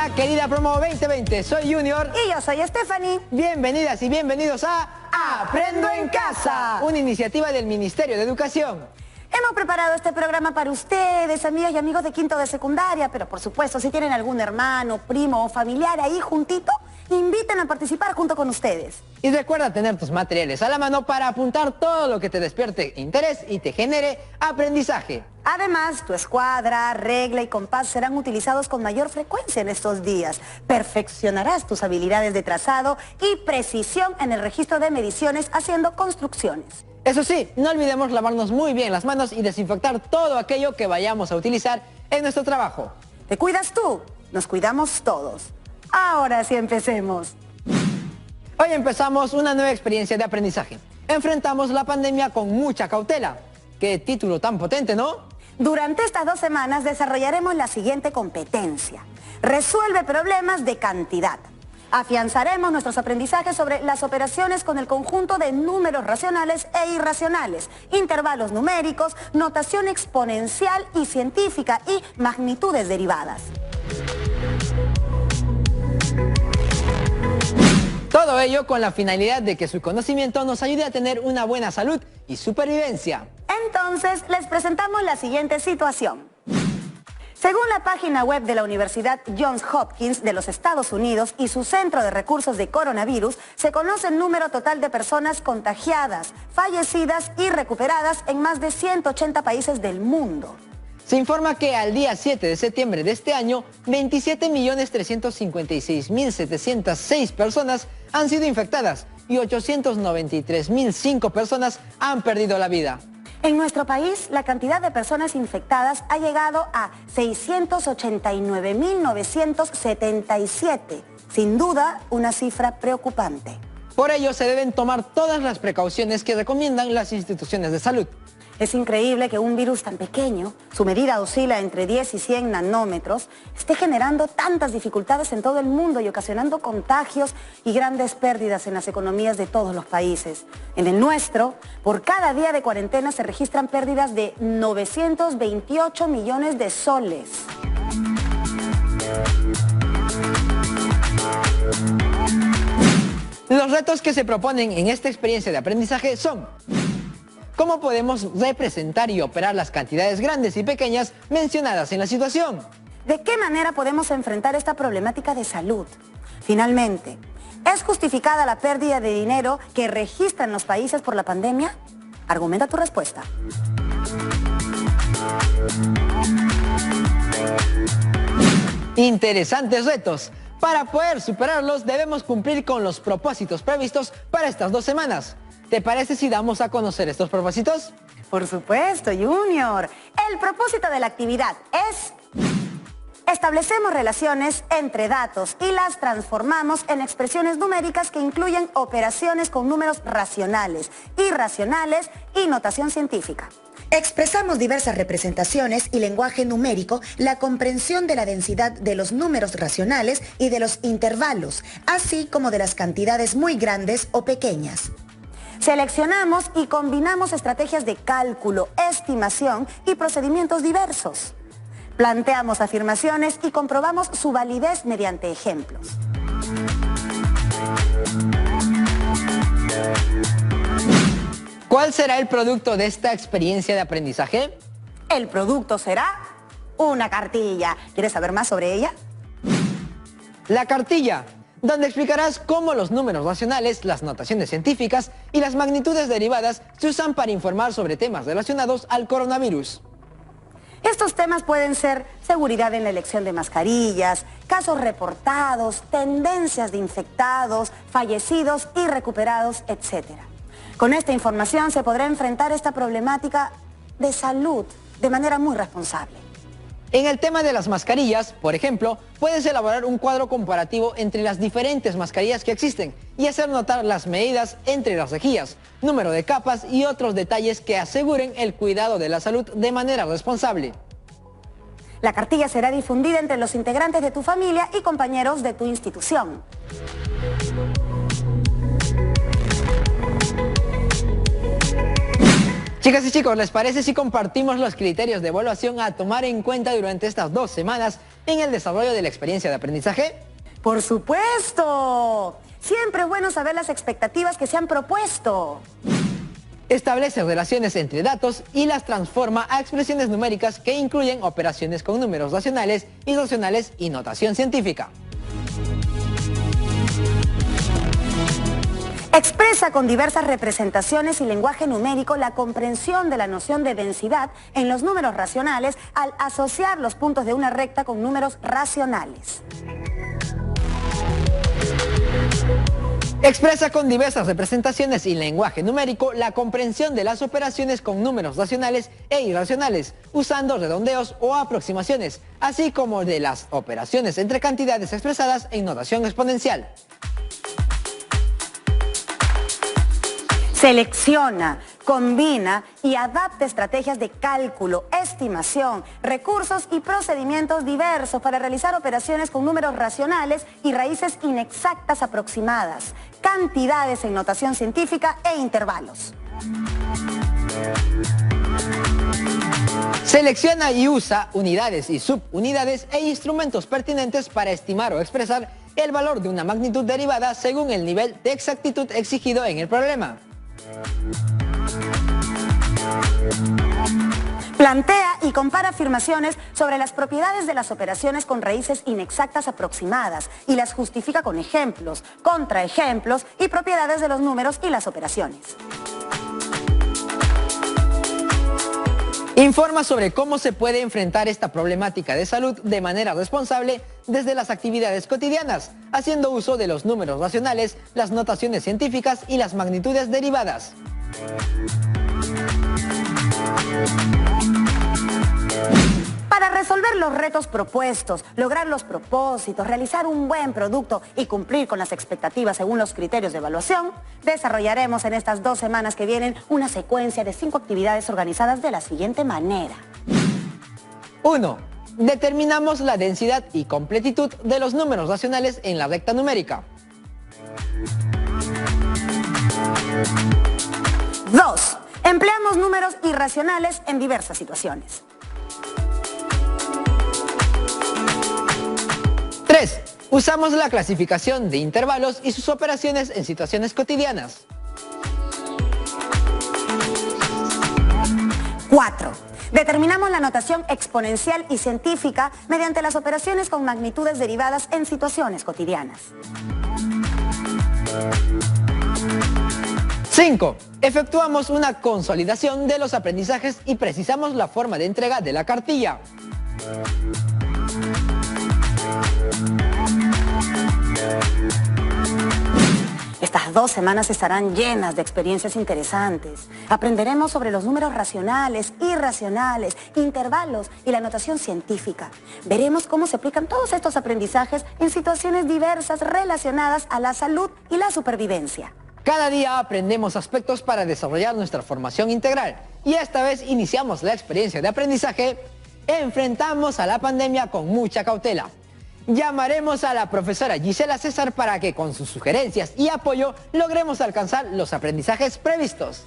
Hola, querida Promo 2020, soy Junior. Y yo soy Stephanie. Bienvenidas y bienvenidos a Aprendo en Casa, una iniciativa del Ministerio de Educación. Hemos preparado este programa para ustedes, amigas y amigos de quinto de secundaria, pero por supuesto, si tienen algún hermano, primo o familiar ahí juntito, inviten a participar junto con ustedes. Y recuerda tener tus materiales a la mano para apuntar todo lo que te despierte interés y te genere aprendizaje. Además, tu escuadra, regla y compás serán utilizados con mayor frecuencia en estos días. Perfeccionarás tus habilidades de trazado y precisión en el registro de mediciones haciendo construcciones. Eso sí, no olvidemos lavarnos muy bien las manos y desinfectar todo aquello que vayamos a utilizar en nuestro trabajo. ¿Te cuidas tú? Nos cuidamos todos. Ahora sí empecemos. Hoy empezamos una nueva experiencia de aprendizaje. Enfrentamos la pandemia con mucha cautela. Qué título tan potente, ¿no? Durante estas 2 semanas desarrollaremos la siguiente competencia. Resuelve problemas de cantidad. Afianzaremos nuestros aprendizajes sobre las operaciones con el conjunto de números racionales e irracionales, intervalos numéricos, notación exponencial y científica y magnitudes derivadas. Todo ello con la finalidad de que su conocimiento nos ayude a tener una buena salud y supervivencia. Entonces, les presentamos la siguiente situación. Según la página web de la Universidad Johns Hopkins de los Estados Unidos y su Centro de Recursos de Coronavirus, se conoce el número total de personas contagiadas, fallecidas y recuperadas en más de 180 países del mundo. Se informa que al día 7 de septiembre de este año, 27.356.706 personas han sido infectadas y 893.005 personas han perdido la vida. En nuestro país, la cantidad de personas infectadas ha llegado a 689.977. Sin duda, una cifra preocupante. Por ello, se deben tomar todas las precauciones que recomiendan las instituciones de salud. Es increíble que un virus tan pequeño, su medida oscila entre 10 y 100 nanómetros, esté generando tantas dificultades en todo el mundo y ocasionando contagios y grandes pérdidas en las economías de todos los países. En el nuestro, por cada día de cuarentena se registran pérdidas de 928 millones de soles. Los retos que se proponen en esta experiencia de aprendizaje son: ¿cómo podemos representar y operar las cantidades grandes y pequeñas mencionadas en la situación? ¿De qué manera podemos enfrentar esta problemática de salud? Finalmente, ¿es justificada la pérdida de dinero que registran los países por la pandemia? Argumenta tu respuesta. Interesantes retos. Para poder superarlos debemos cumplir con los propósitos previstos para estas 2 semanas. ¿Te parece si damos a conocer estos propósitos? Por supuesto, Junior. El propósito de la actividad es: establecemos relaciones entre datos y las transformamos en expresiones numéricas que incluyen operaciones con números racionales, irracionales y notación científica. Expresamos diversas representaciones y lenguaje numérico, la comprensión de la densidad de los números racionales y de los intervalos, así como de las cantidades muy grandes o pequeñas. Seleccionamos y combinamos estrategias de cálculo, estimación y procedimientos diversos. Planteamos afirmaciones y comprobamos su validez mediante ejemplos. ¿Cuál será el producto de esta experiencia de aprendizaje? El producto será una cartilla. ¿Quieres saber más sobre ella? La cartilla, donde explicarás cómo los números racionales, las notaciones científicas y las magnitudes derivadas se usan para informar sobre temas relacionados al coronavirus. Estos temas pueden ser seguridad en la elección de mascarillas, casos reportados, tendencias de infectados, fallecidos y recuperados, etc. Con esta información se podrá enfrentar esta problemática de salud de manera muy responsable. En el tema de las mascarillas, por ejemplo, puedes elaborar un cuadro comparativo entre las diferentes mascarillas que existen y hacer notar las medidas entre las rejillas, número de capas y otros detalles que aseguren el cuidado de la salud de manera responsable. La cartilla será difundida entre los integrantes de tu familia y compañeros de tu institución. Chicas y chicos, ¿les parece si compartimos los criterios de evaluación a tomar en cuenta durante estas 2 semanas en el desarrollo de la experiencia de aprendizaje? ¡Por supuesto! Siempre es bueno saber las expectativas que se han propuesto. Establece relaciones entre datos y las transforma a expresiones numéricas que incluyen operaciones con números racionales, irracionales y notación científica. Expresa con diversas representaciones y lenguaje numérico la comprensión de la noción de densidad en los números racionales al asociar los puntos de una recta con números racionales. Expresa con diversas representaciones y lenguaje numérico la comprensión de las operaciones con números racionales e irracionales, usando redondeos o aproximaciones, así como de las operaciones entre cantidades expresadas en notación exponencial. Selecciona, combina y adapta estrategias de cálculo, estimación, recursos y procedimientos diversos para realizar operaciones con números racionales y raíces inexactas aproximadas, cantidades en notación científica e intervalos. Selecciona y usa unidades y subunidades e instrumentos pertinentes para estimar o expresar el valor de una magnitud derivada según el nivel de exactitud exigido en el problema. Plantea y compara afirmaciones sobre las propiedades de las operaciones con raíces inexactas aproximadas y las justifica con ejemplos, contraejemplos y propiedades de los números y las operaciones. Informa sobre cómo se puede enfrentar esta problemática de salud de manera responsable desde las actividades cotidianas, haciendo uso de los números racionales, las notaciones científicas y las magnitudes derivadas. Para resolver los retos propuestos, lograr los propósitos, realizar un buen producto y cumplir con las expectativas según los criterios de evaluación, desarrollaremos en estas 2 semanas que vienen una secuencia de 5 actividades organizadas de la siguiente manera. 1. Determinamos la densidad y completitud de los números racionales en la recta numérica. 2. Empleamos números irracionales en diversas situaciones. 3. Usamos la clasificación de intervalos y sus operaciones en situaciones cotidianas. 4. Determinamos la notación exponencial y científica mediante las operaciones con magnitudes derivadas en situaciones cotidianas. 5. Efectuamos una consolidación de los aprendizajes y precisamos la forma de entrega de la cartilla. 2 semanas estarán llenas de experiencias interesantes. Aprenderemos sobre los números racionales, irracionales, intervalos y la notación científica. Veremos cómo se aplican todos estos aprendizajes en situaciones diversas relacionadas a la salud y la supervivencia. Cada día aprendemos aspectos para desarrollar nuestra formación integral y esta vez iniciamos la experiencia de aprendizaje. Enfrentamos a la pandemia con mucha cautela. Llamaremos a la profesora Gisela César para que con sus sugerencias y apoyo logremos alcanzar los aprendizajes previstos.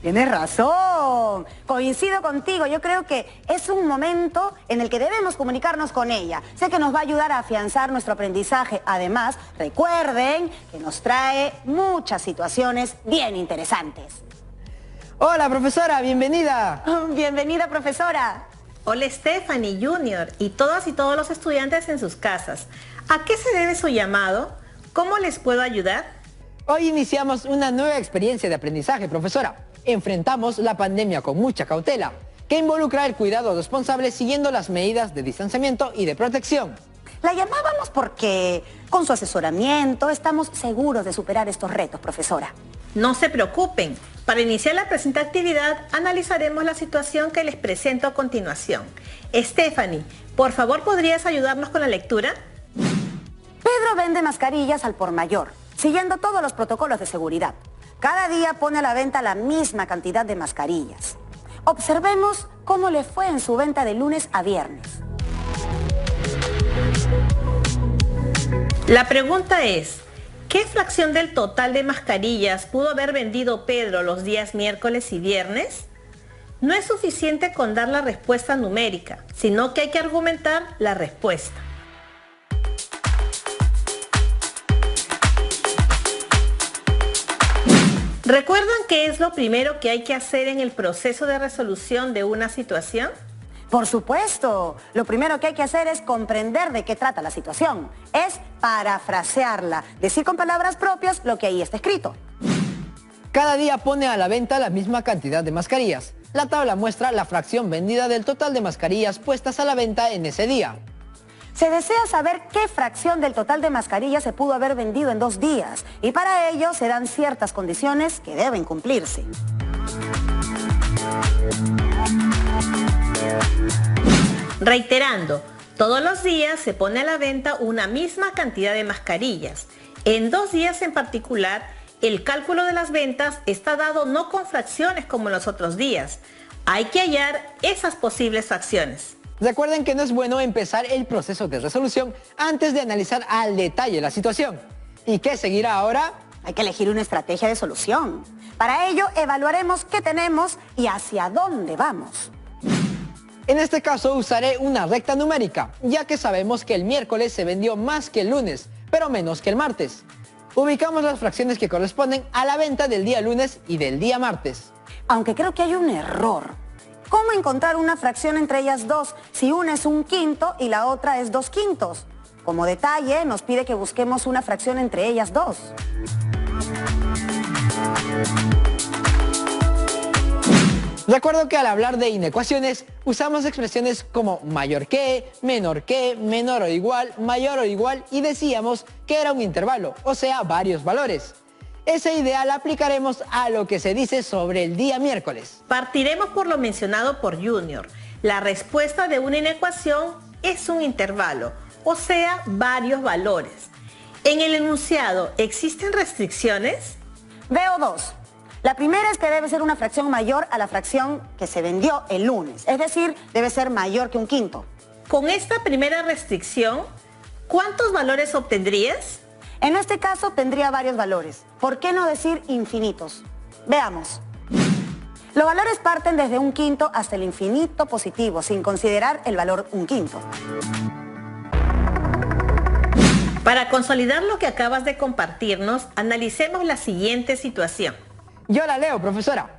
Tienes razón, coincido contigo, yo creo que es un momento en el que debemos comunicarnos con ella. Sé que nos va a ayudar a afianzar nuestro aprendizaje. Además, recuerden que nos trae muchas situaciones bien interesantes. Hola profesora, bienvenida. Bienvenida profesora. Hola Stephanie Junior y todas y todos los estudiantes en sus casas. ¿A qué se debe su llamado? ¿Cómo les puedo ayudar? Hoy iniciamos una nueva experiencia de aprendizaje, profesora. Enfrentamos la pandemia con mucha cautela, que involucra el cuidado responsable siguiendo las medidas de distanciamiento y de protección. La llamábamos porque con su asesoramiento estamos seguros de superar estos retos, profesora. No se preocupen. Para iniciar la presente actividad, analizaremos la situación que les presento a continuación. Stephanie, por favor, ¿podrías ayudarnos con la lectura? Pedro vende mascarillas al por mayor, siguiendo todos los protocolos de seguridad. Cada día pone a la venta la misma cantidad de mascarillas. Observemos cómo le fue en su venta de lunes a viernes. La pregunta es, ¿qué fracción del total de mascarillas pudo haber vendido Pedro los días miércoles y viernes? No es suficiente con dar la respuesta numérica, sino que hay que argumentar la respuesta. ¿Recuerdan qué es lo primero que hay que hacer en el proceso de resolución de una situación? Por supuesto, lo primero que hay que hacer es comprender de qué trata la situación. Es parafrasearla, decir con palabras propias lo que ahí está escrito. Cada día pone a la venta la misma cantidad de mascarillas. La tabla muestra la fracción vendida del total de mascarillas puestas a la venta en ese día. Se desea saber qué fracción del total de mascarillas se pudo haber vendido en 2 días y para ello se dan ciertas condiciones que deben cumplirse. Reiterando, todos los días se pone a la venta una misma cantidad de mascarillas. En 2 días en particular, el cálculo de las ventas está dado no con fracciones como en los otros días. Hay que hallar esas posibles fracciones. Recuerden que no es bueno empezar el proceso de resolución antes de analizar al detalle la situación. ¿Y qué seguirá ahora? Hay que elegir una estrategia de solución. Para ello, evaluaremos qué tenemos y hacia dónde vamos. En este caso usaré una recta numérica, ya que sabemos que el miércoles se vendió más que el lunes, pero menos que el martes. Ubicamos las fracciones que corresponden a la venta del día lunes y del día martes. Aunque creo que hay un error. ¿Cómo encontrar una fracción entre ellas dos si una es 1/5 y la otra es 2/5? Como detalle, nos pide que busquemos una fracción entre ellas dos. Recuerdo que al hablar de inecuaciones usamos expresiones como mayor que, menor o igual, mayor o igual y decíamos que era un intervalo, o sea, varios valores. Esa idea la aplicaremos a lo que se dice sobre el día miércoles. Partiremos por lo mencionado por Junior. La respuesta de una inecuación es un intervalo, o sea, varios valores. En el enunciado, ¿existen restricciones? Veo 2. La primera es que debe ser una fracción mayor a la fracción que se vendió el lunes, es decir, debe ser mayor que 1/5. Con esta primera restricción, ¿cuántos valores obtendrías? En este caso tendría varios valores. ¿Por qué no decir infinitos? Veamos. Los valores parten desde 1/5 hasta el infinito positivo, sin considerar el valor 1/5. Para consolidar lo que acabas de compartirnos, analicemos la siguiente situación. Yo la leo, profesora.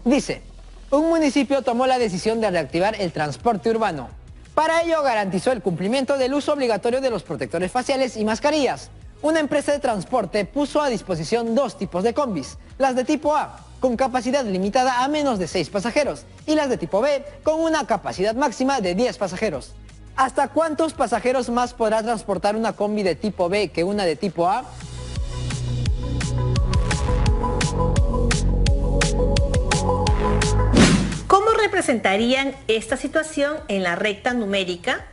Dice, un municipio tomó la decisión de reactivar el transporte urbano. Para ello garantizó el cumplimiento del uso obligatorio de los protectores faciales y mascarillas. Una empresa de transporte puso a disposición 2 tipos de combis, las de tipo A, con capacidad limitada a menos de 6 pasajeros, y las de tipo B, con una capacidad máxima de 10 pasajeros. ¿Hasta cuántos pasajeros más podrá transportar una combi de tipo B que una de tipo A? ¿Cómo representarían esta situación en la recta numérica?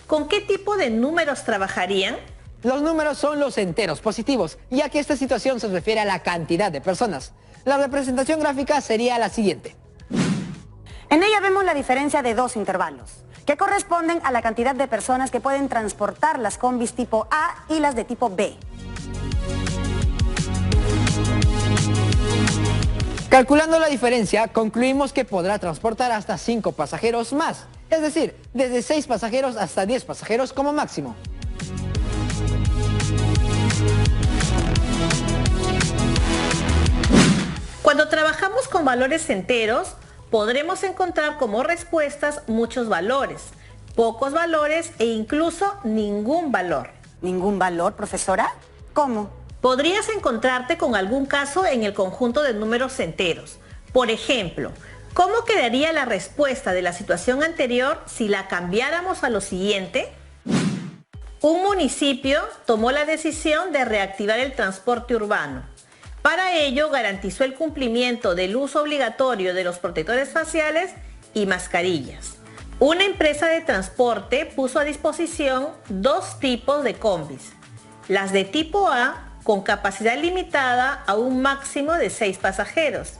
¿Con qué tipo de números trabajarían? Los números son los enteros positivos, ya que esta situación se refiere a la cantidad de personas. La representación gráfica sería la siguiente. En ella vemos la diferencia de 2 intervalos, que corresponden a la cantidad de personas que pueden transportar las combis tipo A y las de tipo B. Calculando la diferencia, concluimos que podrá transportar hasta 5 pasajeros más, es decir, desde 6 pasajeros hasta 10 pasajeros como máximo. Cuando trabajamos con valores enteros, podremos encontrar como respuestas muchos valores, pocos valores e incluso ningún valor. ¿Ningún valor, profesora? ¿Cómo? Podrías encontrarte con algún caso en el conjunto de números enteros. Por ejemplo, ¿cómo quedaría la respuesta de la situación anterior si la cambiáramos a lo siguiente? Un municipio tomó la decisión de reactivar el transporte urbano. Para ello garantizó el cumplimiento del uso obligatorio de los protectores faciales y mascarillas. Una empresa de transporte puso a disposición 2 tipos de combis. Las de tipo A con capacidad limitada a un máximo de 6 pasajeros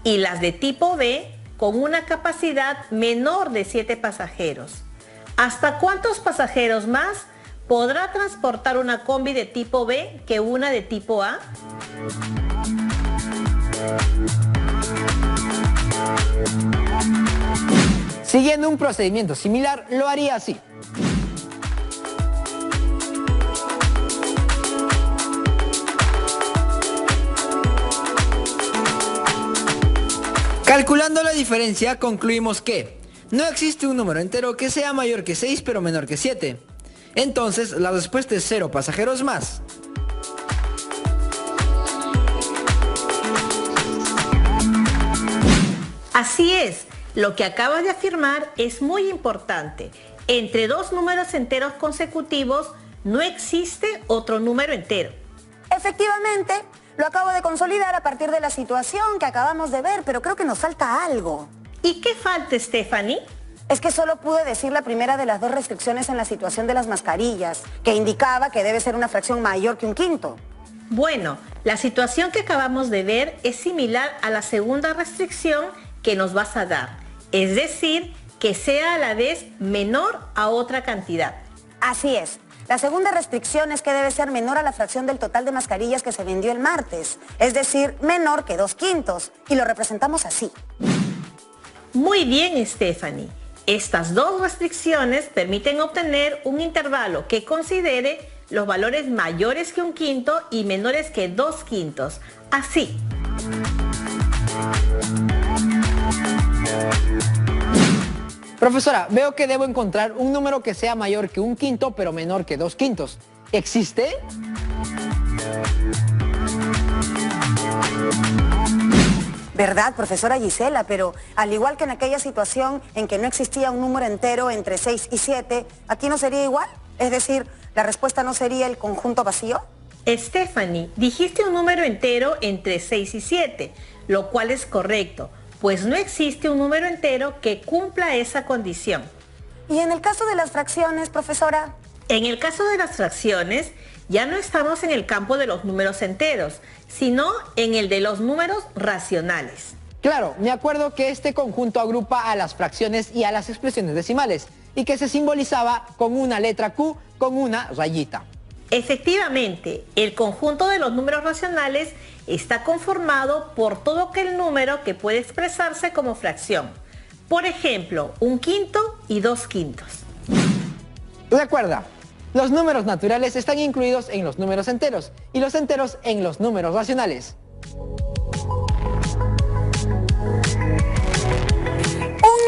y las de tipo B con una capacidad menor de 7 pasajeros. ¿Hasta cuántos pasajeros más podrá transportar una combi de tipo B que una de tipo A? Siguiendo un procedimiento similar, lo haría así. Calculando la diferencia, concluimos que no existe un número entero que sea mayor que 6 pero menor que 7. Entonces, la respuesta es 0 pasajeros más. Así es, lo que acabas de afirmar es muy importante. Entre dos números enteros consecutivos no existe otro número entero. Efectivamente, lo acabo de consolidar a partir de la situación que acabamos de ver, pero creo que nos falta algo. ¿Y qué falta, Stephanie? Es que solo pude decir la primera de las dos restricciones en la situación de las mascarillas, que indicaba que debe ser una fracción mayor que un quinto. Bueno, la situación que acabamos de ver es similar a la segunda restricción que nos vas a dar, es decir, que sea a la vez menor a otra cantidad. Así es. La segunda restricción es que debe ser menor a la fracción del total de mascarillas que se vendió el martes, es decir, menor que 2/5, y lo representamos así. Muy bien, Stephanie. Estas dos restricciones permiten obtener un intervalo que considere los valores mayores que un quinto y menores que 2/5. Así. Profesora, veo que debo encontrar un número que sea mayor que un quinto pero menor que 2/5. ¿Existe? ¿Verdad, profesora Gisela? Pero al igual que en aquella situación en que no existía un número entero entre 6 y 7, ¿aquí no sería igual? Es decir, ¿la respuesta no sería el conjunto vacío? Stephanie, dijiste un número entero entre 6 y 7, lo cual es correcto, pues no existe un número entero que cumpla esa condición. ¿Y en el caso de las fracciones, profesora? En el caso de las fracciones, ya no estamos en el campo de los números enteros, sino en el de los números racionales. Claro, me acuerdo que este conjunto agrupa a las fracciones y a las expresiones decimales, y que se simbolizaba con una letra Q con una rayita. Efectivamente, el conjunto de los números racionales está conformado por todo aquel número que puede expresarse como fracción. Por ejemplo, 1/5 y 2/5. Recuerda, los números naturales están incluidos en los números enteros y los enteros en los números racionales. Un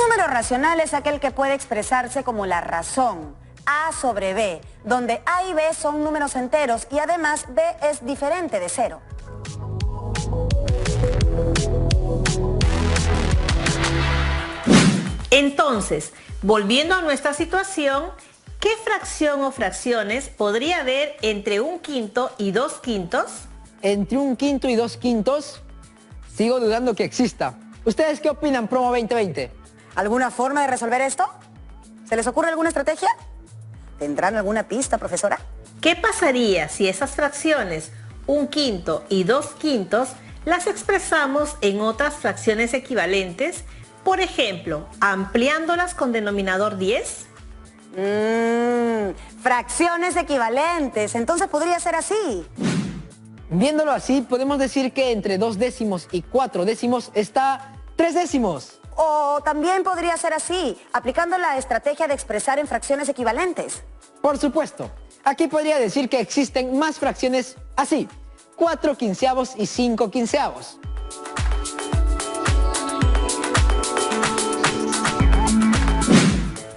número racional es aquel que puede expresarse como la razón, A sobre B, donde A y B son números enteros y además B es diferente de 0. Entonces, volviendo a nuestra situación, ¿qué fracción o fracciones podría haber entre 1/5 y 2/5? Entre 1/5 y 2/5, sigo dudando que exista. ¿Ustedes qué opinan, Promo 2020? ¿Alguna forma de resolver esto? ¿Se les ocurre alguna estrategia? ¿Tendrán alguna pista, profesora? ¿Qué pasaría si esas fracciones, 1/5 y 2/5, las expresamos en otras fracciones equivalentes? Por ejemplo, ampliándolas con denominador 10. Fracciones equivalentes, entonces podría ser así. Viéndolo así, podemos decir que entre 2 décimos y 4 décimos está 3 décimos. O también podría ser así, aplicando la estrategia de expresar en fracciones equivalentes. Por supuesto, aquí podría decir que existen más fracciones así, 4/15 y 5/15.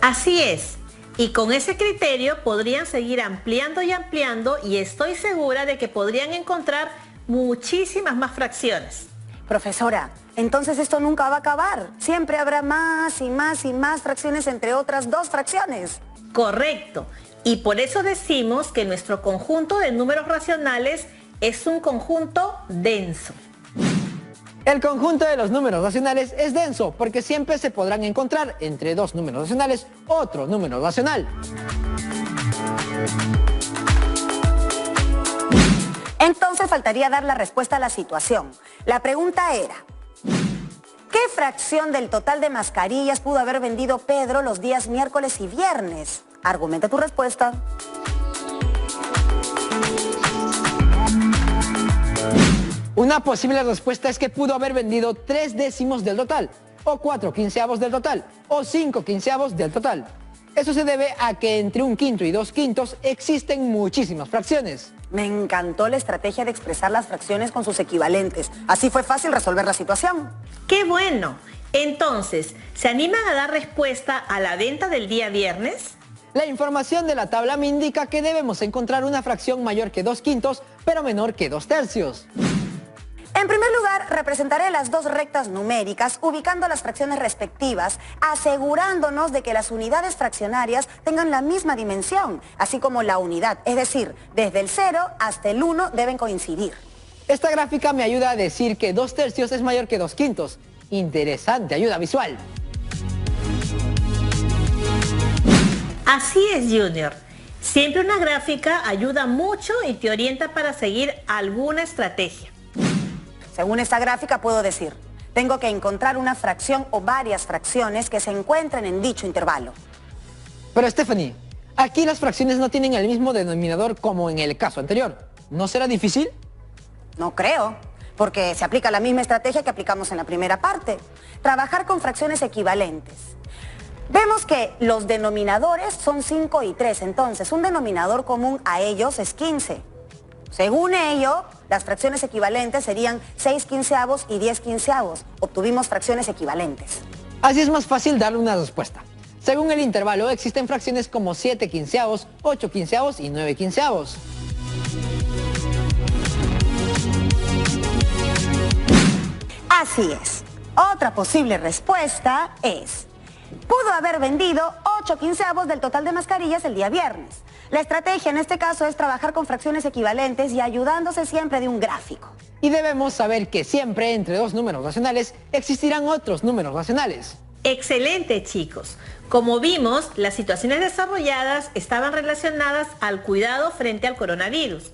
Así es. Y con ese criterio podrían seguir ampliando y ampliando y estoy segura de que podrían encontrar muchísimas más fracciones. Profesora, entonces esto nunca va a acabar. Siempre habrá más y más y más fracciones entre otras dos fracciones. Correcto. Y por eso decimos que nuestro conjunto de números racionales es un conjunto denso. El conjunto de los números racionales es denso porque siempre se podrán encontrar entre dos números racionales otro número racional. Entonces faltaría dar la respuesta a la situación. La pregunta era, ¿qué fracción del total de mascarillas pudo haber vendido Pedro los días miércoles y viernes? Argumenta tu respuesta. Una posible respuesta es que pudo haber vendido 3 décimos del total. o 4/15 del total, o 5/15 del total. Eso se debe a que entre 1/5 y 2/5 existen muchísimas fracciones. Me encantó la estrategia de expresar las fracciones con sus equivalentes. Así fue fácil resolver la situación. ¡Qué bueno! Entonces, ¿se animan a dar respuesta a la venta del día viernes? La información de la tabla me indica que debemos encontrar una fracción mayor que 2/5, pero menor que 2/3. En primer lugar, representaré las dos rectas numéricas ubicando las fracciones respectivas, asegurándonos de que las unidades fraccionarias tengan la misma dimensión, así como la unidad, es decir, desde el 0 hasta el 1 deben coincidir. Esta gráfica me ayuda a decir que 2/3 es mayor que 2/5. Interesante ayuda visual. Así es, Junior. Siempre una gráfica ayuda mucho y te orienta para seguir alguna estrategia. Según esta gráfica puedo decir, tengo que encontrar una fracción o varias fracciones que se encuentren en dicho intervalo. Pero Stephanie, aquí las fracciones no tienen el mismo denominador como en el caso anterior. ¿No será difícil? No creo, porque se aplica la misma estrategia que aplicamos en la primera parte. Trabajar con fracciones equivalentes. Vemos que los denominadores son 5 y 3, entonces un denominador común a ellos es 15. Según ello, las fracciones equivalentes serían 6/15 y 10/15. Obtuvimos fracciones equivalentes. Así es más fácil darle una respuesta. Según el intervalo, existen fracciones como 7/15, 8/15 y 9/15. Así es. Otra posible respuesta es: pudo haber vendido 8/15 del total de mascarillas el día viernes. La estrategia en este caso es trabajar con fracciones equivalentes y ayudándose siempre de un gráfico. Y debemos saber que siempre entre dos números racionales existirán otros números racionales. Excelente, chicos. Como vimos, las situaciones desarrolladas estaban relacionadas al cuidado frente al coronavirus.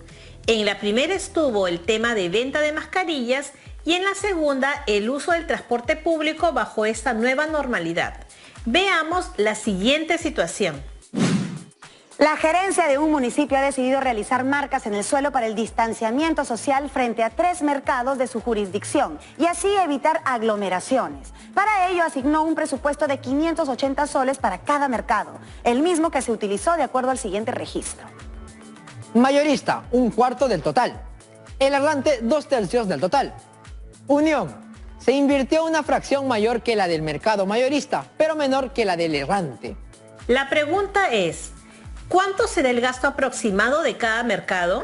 En la primera estuvo el tema de venta de mascarillas y en la segunda el uso del transporte público bajo esta nueva normalidad. Veamos la siguiente situación. La gerencia de un municipio ha decidido realizar marcas en el suelo para el distanciamiento social frente a 3 mercados de su jurisdicción y así evitar aglomeraciones. Para ello asignó un presupuesto de 580 soles para cada mercado, el mismo que se utilizó de acuerdo al siguiente registro. Mayorista, 1/4 del total. El errante, 2/3 del total. Unión, se invirtió una fracción mayor que la del mercado mayorista, pero menor que la del errante. La pregunta es, ¿cuánto será el gasto aproximado de cada mercado?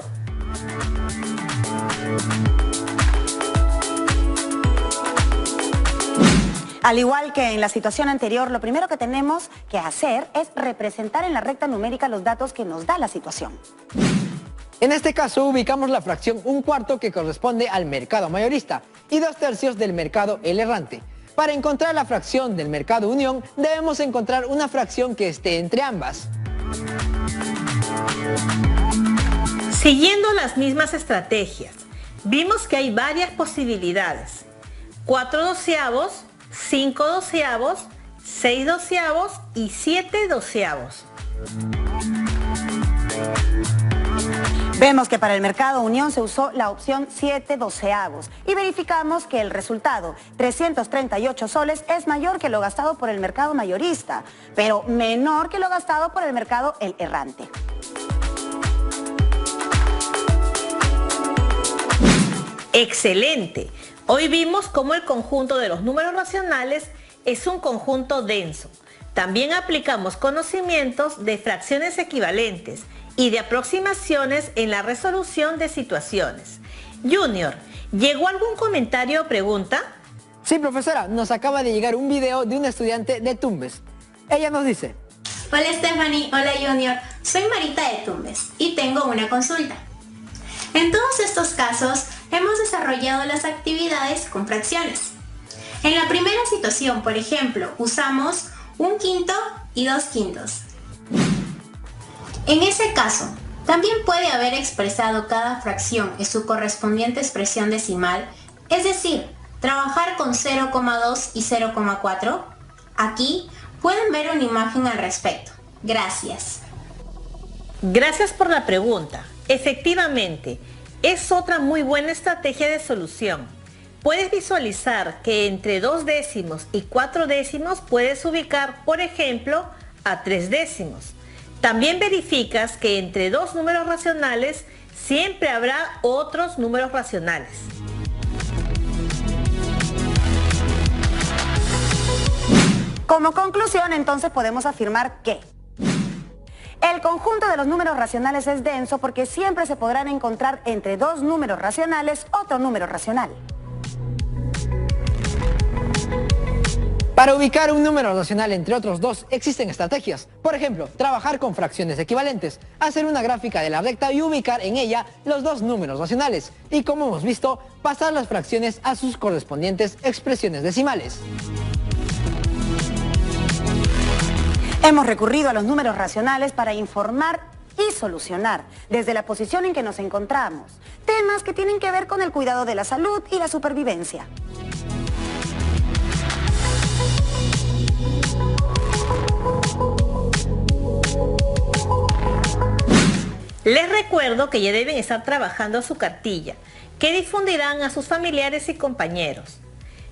Al igual que en la situación anterior, lo primero que tenemos que hacer es representar en la recta numérica los datos que nos da la situación. En este caso ubicamos la fracción 1/4 que corresponde al mercado mayorista y 2/3 del mercado el errante. Para encontrar la fracción del mercado unión debemos encontrar una fracción que esté entre ambas. Siguiendo las mismas estrategias, vimos que hay varias posibilidades. 4/12, 5/12, 6/12 y 7/12. Vemos que para el mercado unión se usó la opción 7/12 y verificamos que el resultado, 338 soles, es mayor que lo gastado por el mercado mayorista, pero menor que lo gastado por el mercado el errante. Excelente. Hoy vimos cómo el conjunto de los números racionales es un conjunto denso. También aplicamos conocimientos de fracciones equivalentes y de aproximaciones en la resolución de situaciones. Junior, ¿llegó algún comentario o pregunta? Sí, profesora, nos acaba de llegar un video de una estudiante de Tumbes. Ella nos dice: Hola Stephanie, hola Junior, soy Marita de Tumbes y tengo una consulta. En todos estos casos hemos desarrollado las actividades con fracciones. En la primera situación, por ejemplo, usamos 1/5 y 2/5. En ese caso, también puede haber expresado cada fracción en su correspondiente expresión decimal, es decir, trabajar con 0,2 y 0,4. Aquí pueden ver una imagen al respecto. Gracias. Gracias por la pregunta. Efectivamente, es otra muy buena estrategia de solución. puedes visualizar que entre 2 décimos y 4 décimos puedes ubicar, por ejemplo, a 3 décimos. También verificas que entre 2 números racionales siempre habrá otros números racionales. Como conclusión, entonces podemos afirmar que el conjunto de los números racionales es denso porque siempre se podrán encontrar entre 2 números racionales otro número racional. Para ubicar un número racional entre otros 2 existen estrategias. Por ejemplo, trabajar con fracciones equivalentes, hacer una gráfica de la recta y ubicar en ella los 2 números racionales. Y como hemos visto, pasar las fracciones a sus correspondientes expresiones decimales. Hemos recurrido a los números racionales para informar y solucionar desde la posición en que nos encontramos temas que tienen que ver con el cuidado de la salud y la supervivencia. Les recuerdo que ya deben estar trabajando su cartilla, que difundirán a sus familiares y compañeros.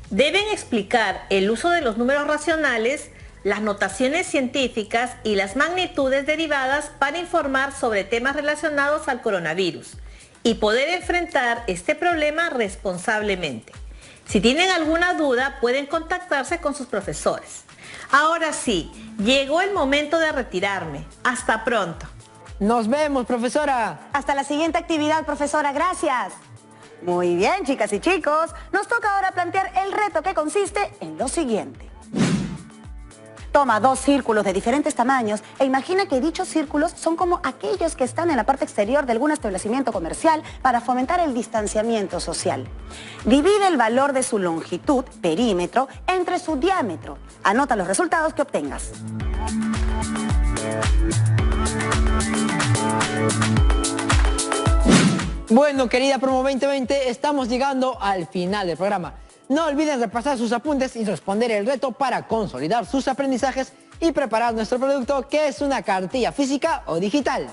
Deben explicar el uso de los números racionales, las notaciones científicas y las magnitudes derivadas para informar sobre temas relacionados al coronavirus y poder enfrentar este problema responsablemente. Si tienen alguna duda, pueden contactarse con sus profesores. Ahora sí, llegó el momento de retirarme. Hasta pronto. ¡Nos vemos, profesora! Hasta la siguiente actividad, profesora. Gracias. Muy bien, chicas y chicos. Nos toca ahora plantear el reto que consiste en lo siguiente. Toma 2 círculos de diferentes tamaños e imagina que dichos círculos son como aquellos que están en la parte exterior de algún establecimiento comercial para fomentar el distanciamiento social. Divide el valor de su longitud, perímetro, entre su diámetro. Anota los resultados que obtengas. Bueno, querida Promo 2020, estamos llegando al final del programa. No olviden repasar sus apuntes y responder el reto para consolidar sus aprendizajes y preparar nuestro producto, que es una cartilla física o digital.